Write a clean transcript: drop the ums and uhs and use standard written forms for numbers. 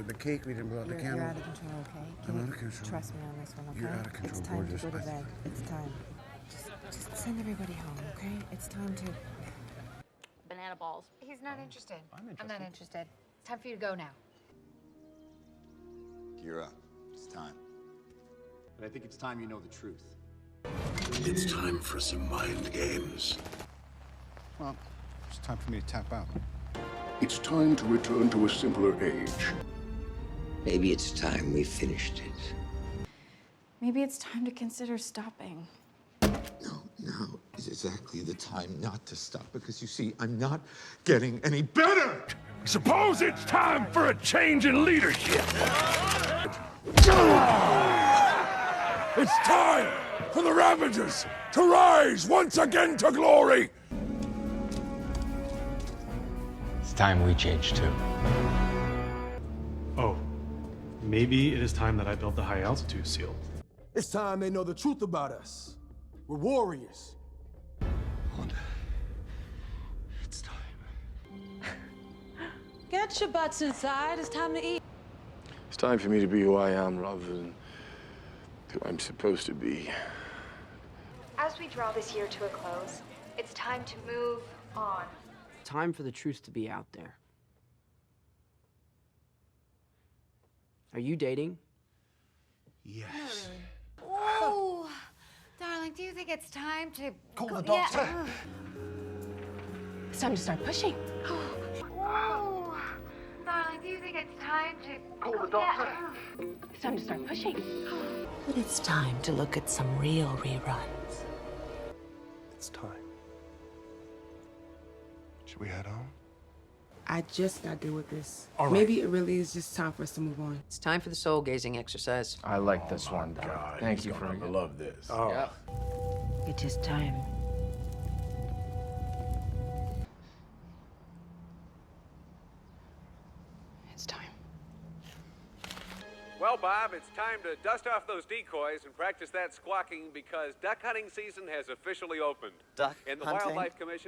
The cake, we didn't blow out the candle. You're out of control, okay? I'm out of control. Trust me on this one, okay? You're out of control, it's time gorgeous. to go to bed. It's time. Just send everybody home, okay? It's time to... Banana balls. He's not interested. I'm not interested. It's time for you to go now. You're up. It's time. But I think it's time you know the truth. It's time for some mind games. Well, it's time for me to tap out. It's time to return to a simpler age. Maybe it's time we finished it. Maybe it's time to consider stopping. No, now is exactly the time not to stop, because you see, I'm not getting any better! Suppose it's time for a change in leadership. It's time for the Ravagers to rise once again to glory. It's time we change too. Oh, maybe it is time that I built the high altitude seal. It's time they know the truth about us. We're warriors. Wanda, it's time. Get your butts inside. It's time to eat. It's time for me to be who I am rather than who I'm supposed to be. As we draw this year to a close, it's time to move on. Time for the truth to be out there. Are you dating? Yes. Oh, darling, do you think it's time to Call the doctor. Yeah. It's time to start pushing. Oh, darling, do you think it's time to Call the doctor. Yeah. It's time to start pushing. But it's time to look at some real reruns. It's time. Should we head home? I just got done with this. All right. Maybe it really is just time for us to move on. It's time for the soul-gazing exercise. I like this one. God, Thank you for I love this. Oh. Yeah. It is time. It's time. Well, Bob, it's time to dust off those decoys and practice that squawking because duck hunting season has officially opened. Duck And the hunting? Wildlife Commission